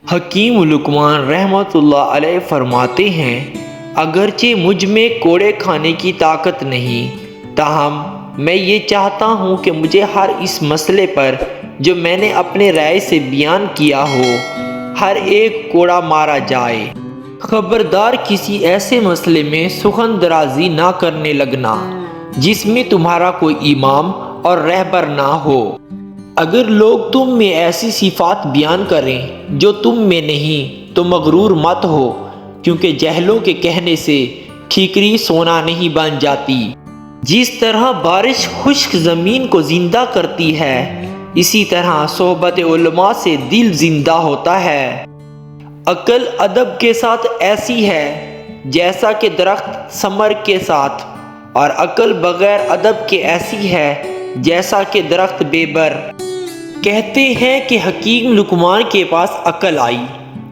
حکیم لقمان رحمۃ اللہ علیہ فرماتے ہیں، اگرچہ مجھ میں کوڑے کھانے کی طاقت نہیں، تاہم میں یہ چاہتا ہوں کہ مجھے ہر اس مسئلے پر جو میں نے اپنے رائے سے بیان کیا ہو، ہر ایک کوڑا مارا جائے۔ خبردار کسی ایسے مسئلے میں سخن درازی نہ کرنے لگنا جس میں تمہارا کوئی امام اور رہبر نہ ہو۔ اگر لوگ تم میں ایسی صفات بیان کریں جو تم میں نہیں تو مغرور مت ہو، کیونکہ جہلوں کے کہنے سے ٹھیکری سونا نہیں بن جاتی۔ جس طرح بارش خشک زمین کو زندہ کرتی ہے، اسی طرح صحبت علماء سے دل زندہ ہوتا ہے۔ عقل ادب کے ساتھ ایسی ہے جیسا کہ درخت ثمر کے ساتھ، اور عقل بغیر ادب کے ایسی ہے جیسا کہ درخت بے بر۔ کہتے ہیں کہ حکیم لقمان کے پاس عقل آئی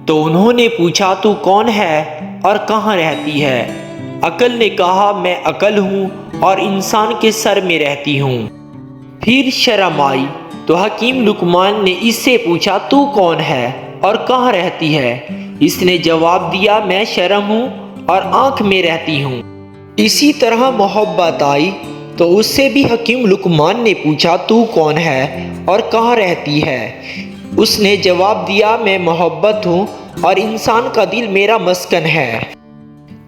تو انہوں نے پوچھا، تو کون ہے اور کہاں رہتی ہے؟ عقل نے کہا، میں عقل ہوں اور انسان کے سر میں رہتی ہوں۔ پھر شرم آئی تو حکیم لقمان نے اس سے پوچھا، تو کون ہے اور کہاں رہتی ہے؟ اس نے جواب دیا، میں شرم ہوں اور آنکھ میں رہتی ہوں۔ اسی طرح محبت آئی تو اس سے بھی حکیم لقمان نے پوچھا، تو کون ہے اور کہاں رہتی ہے؟ اس نے جواب دیا، میں محبت ہوں اور انسان کا دل میرا مسکن ہے۔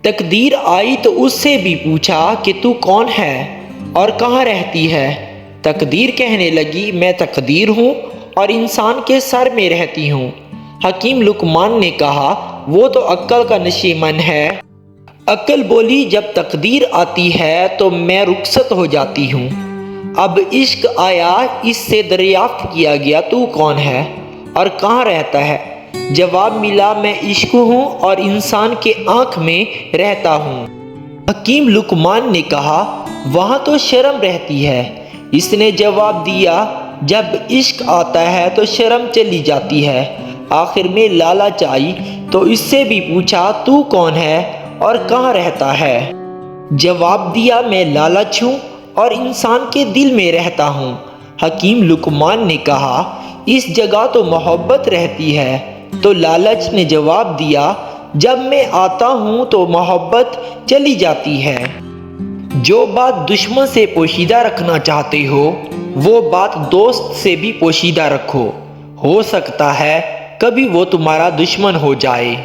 تقدیر آئی تو اس سے بھی پوچھا کہ تو کون ہے اور کہاں رہتی ہے؟ تقدیر کہنے لگی، میں تقدیر ہوں اور انسان کے سر میں رہتی ہوں۔ حکیم لقمان نے کہا، وہ تو عقل کا نشیمن ہے۔ عقل بولی، جب تقدیر آتی ہے تو میں رخصت ہو جاتی ہوں۔ اب عشق آیا، اس سے دریافت کیا گیا، تو کون ہے اور کہاں رہتا ہے؟ جواب ملا، میں عشق ہوں اور انسان کے آنکھ میں رہتا ہوں۔ حکیم لقمان نے کہا، وہاں تو شرم رہتی ہے۔ اس نے جواب دیا، جب عشق آتا ہے تو شرم چلی جاتی ہے۔ آخر میں لالچ آئی تو اس سے بھی پوچھا، تو کون ہے اور کہاں رہتا ہے؟ جواب دیا، میں لالچ ہوں اور انسان کے دل میں رہتا ہوں۔ حکیم لقمان نے کہا، اس جگہ تو محبت رہتی ہے۔ تو لالچ نے جواب دیا، جب میں آتا ہوں تو محبت چلی جاتی ہے۔ جو بات دشمن سے پوشیدہ رکھنا چاہتے ہو، وہ بات دوست سے بھی پوشیدہ رکھو، ہو سکتا ہے کبھی وہ تمہارا دشمن ہو جائے۔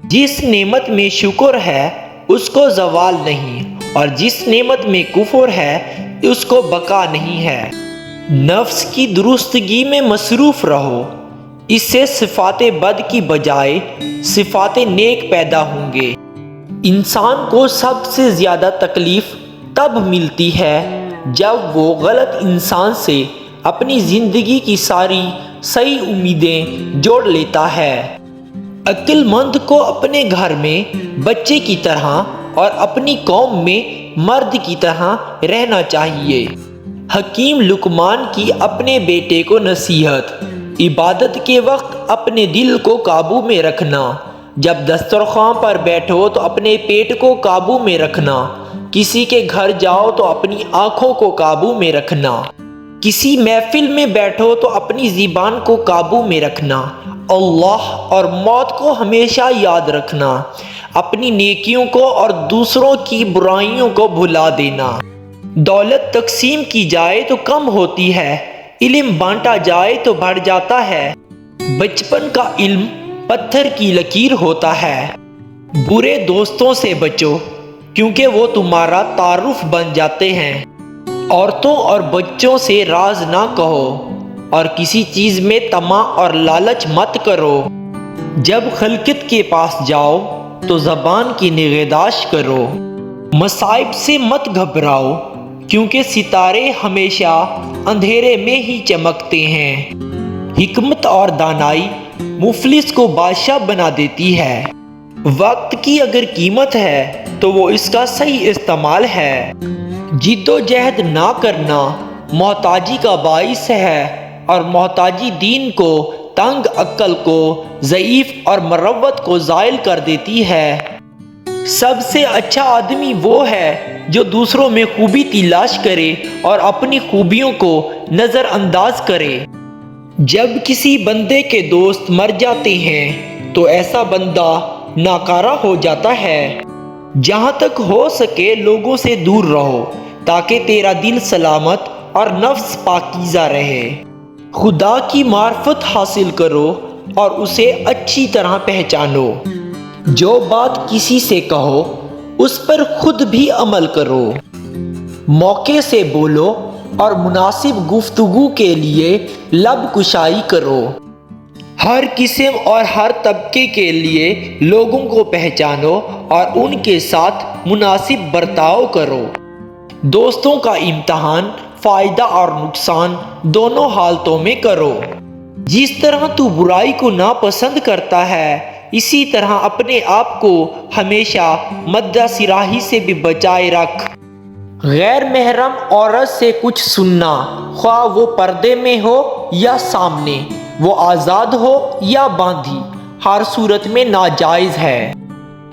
جس نعمت میں شکر ہے اس کو زوال نہیں، اور جس نعمت میں کفر ہے اس کو بقا نہیں ہے۔ نفس کی درستگی میں مصروف رہو، اس سے صفات بد کی بجائے صفات نیک پیدا ہوں گے۔ انسان کو سب سے زیادہ تکلیف تب ملتی ہے جب وہ غلط انسان سے اپنی زندگی کی ساری صحیح امیدیں جوڑ لیتا ہے۔ عقل مند کو اپنے گھر میں بچے کی طرح اور اپنی قوم میں مرد کی طرح رہنا چاہیے۔ حکیم لقمان کی اپنے بیٹے کو نصیحت، عبادت کے وقت اپنے دل کو قابو میں رکھنا، جب دسترخوان پر بیٹھو تو اپنے پیٹ کو قابو میں رکھنا، کسی کے گھر جاؤ تو اپنی آنکھوں کو قابو میں رکھنا، کسی محفل میں بیٹھو تو اپنی زبان کو قابو میں رکھنا، اللہ اور موت کو ہمیشہ یاد رکھنا، اپنی نیکیوں کو اور دوسروں کی برائیوں کو بھلا دینا۔ دولت تقسیم کی جائے تو کم ہوتی ہے، علم بانٹا جائے تو بڑھ جاتا ہے۔ بچپن کا علم پتھر کی لکیر ہوتا ہے۔ برے دوستوں سے بچو، کیونکہ وہ تمہارا تعارف بن جاتے ہیں۔ عورتوں اور بچوں سے راز نہ کہو، اور کسی چیز میں طمع اور لالچ مت کرو۔ جب خلقت کے پاس جاؤ تو زبان کی نگہداشت کرو۔ مصائب سے مت گھبراؤ، کیونکہ ستارے ہمیشہ اندھیرے میں ہی چمکتے ہیں۔ حکمت اور دانائی مفلس کو بادشاہ بنا دیتی ہے۔ وقت کی اگر قیمت ہے تو وہ اس کا صحیح استعمال ہے۔ جد و جہد نہ کرنا محتاجی کا باعث ہے، اور محتاجی دین کو، تنگ عقل کو، ضعیف اور مروت کو زائل کر دیتی ہے۔ سب سے اچھا آدمی وہ ہے جو دوسروں میں خوبی تلاش کرے اور اپنی خوبیوں کو نظر انداز کرے۔ جب کسی بندے کے دوست مر جاتے ہیں تو ایسا بندہ ناکارہ ہو جاتا ہے۔ جہاں تک ہو سکے لوگوں سے دور رہو تاکہ تیرا دل سلامت اور نفس پاکیزہ رہے۔ خدا کی معرفت حاصل کرو اور اسے اچھی طرح پہچانو۔ جو بات کسی سے کہو اس پر خود بھی عمل کرو۔ موقع سے بولو اور مناسب گفتگو کے لیے لب کشائی کرو۔ ہر قسم اور ہر طبقے کے لیے لوگوں کو پہچانو اور ان کے ساتھ مناسب برتاؤ کرو۔ دوستوں کا امتحان فائدہ اور نقصان دونوں حالتوں میں کرو۔ جس طرح تو برائی کو ناپسند کرتا ہے اسی طرح اپنے آپ کو ہمیشہ مدہ سراہی سے بھی بچائے رکھ۔ غیر محرم عورت سے کچھ سننا، خواہ وہ پردے میں ہو یا سامنے، وہ آزاد ہو یا باندھی، ہر صورت میں ناجائز ہے۔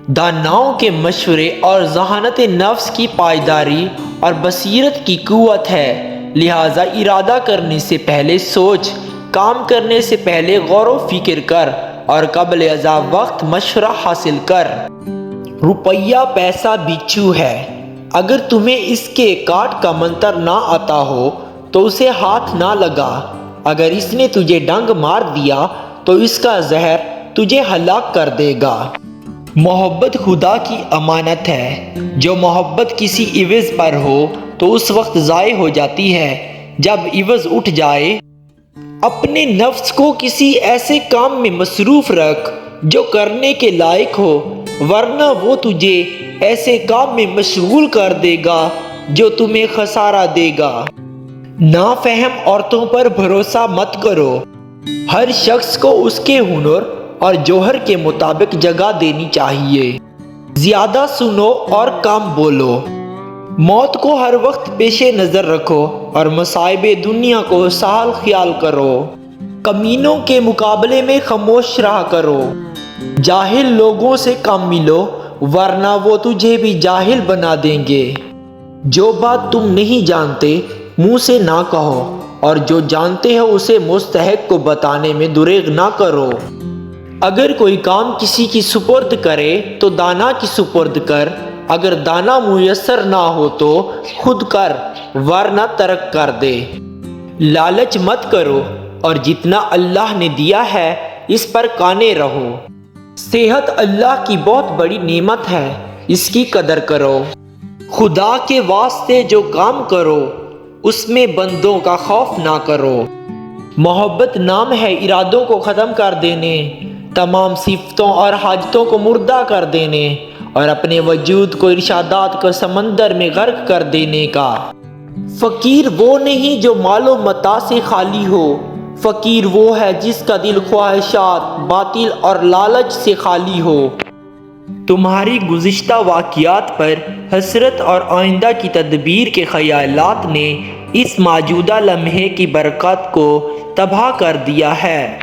داناؤں کے مشورے اور ذہانت نفس کی پائیداری اور بصیرت کی قوت ہے، لہٰذا ارادہ کرنے سے پہلے سوچ، کام کرنے سے پہلے غور و فکر کر اور قبل ازاں وقت مشورہ حاصل کر۔ روپیہ پیسہ بچھو ہے، اگر تمہیں اس کے کاٹ کا منتر نہ آتا ہو تو اسے ہاتھ نہ لگا، اگر اس نے تجھے ڈنگ مار دیا تو اس کا زہر تجھے ہلاک کر دے گا۔ محبت خدا کی امانت ہے، جو محبت کسی عوض پر ہو تو اس وقت ضائع ہو جاتی ہے جب عوض اٹھ جائے۔ اپنے نفس کو کسی ایسے کام میں مصروف رکھ جو کرنے کے لائق ہو، ورنہ وہ تجھے ایسے کام میں مشغول کر دے گا جو تمہیں خسارہ دے گا۔ نافہم عورتوں پر بھروسہ مت کرو، ہر شخص کو اس کے ہنر اور جوہر کے مطابق جگہ دینی چاہیے۔ زیادہ سنو اور کم بولو، موت کو ہر وقت پیش نظر رکھو اور مصائب دنیا کو سہل خیال کرو۔ کمینوں کے مقابلے میں خاموش رہا کرو، جاہل لوگوں سے کم ملو ورنہ وہ تجھے بھی جاہل بنا دیں گے۔ جو بات تم نہیں جانتے منہ سے نہ کہو اور جو جانتے ہو اسے مستحق کو بتانے میں دریغ نہ کرو۔ اگر کوئی کام کسی کی سپرد کرے تو دانا کی سپرد کر، اگر دانا میسر نہ ہو تو خود کر ورنہ ترک کر دے۔ لالچ مت کرو اور جتنا اللہ نے دیا ہے اس پر قانے رہو۔ صحت اللہ کی بہت بڑی نعمت ہے، اس کی قدر کرو۔ خدا کے واسطے جو کام کرو اس میں بندوں کا خوف نہ کرو۔ محبت نام ہے ارادوں کو ختم کر دینے، تمام صفتوں اور حاجتوں کو مردہ کر دینے اور اپنے وجود کو ارشادات کے سمندر میں غرق کر دینے کا۔ فقیر وہ نہیں جو مال و متاع سے خالی ہو، فقیر وہ ہے جس کا دل خواہشات، باطل اور لالچ سے خالی ہو۔ تمہاری گزشتہ واقعات پر حسرت اور آئندہ کی تدبیر کے خیالات نے اس موجودہ لمحے کی برکت کو تباہ کر دیا ہے۔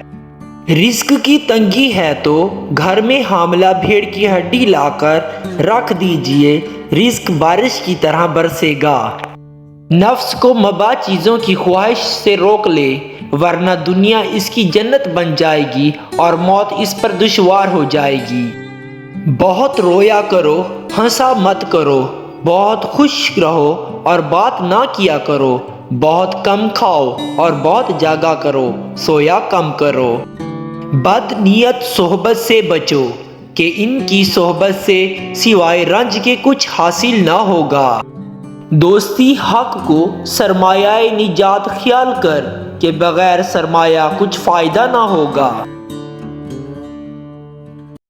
رزق کی تنگی ہے تو گھر میں حاملہ بھیڑ کی ہڈی لا کر رکھ دیجئے، رزق بارش کی طرح برسے گا۔ نفس کو مباح چیزوں کی خواہش سے روک لے ورنہ دنیا اس کی جنت بن جائے گی اور موت اس پر دشوار ہو جائے گی۔ بہت رویا کرو، ہنسا مت کرو، بہت خوش رہو اور بات نہ کیا کرو، بہت کم کھاؤ اور بہت جاگا کرو، سویا کم کرو۔ بد نیت صحبت سے بچو کہ ان کی صحبت سے سوائے رنج کے کچھ حاصل نہ ہوگا۔ دوستی حق کو سرمایہ نجات خیال کر کہ بغیر سرمایہ کچھ فائدہ نہ ہوگا۔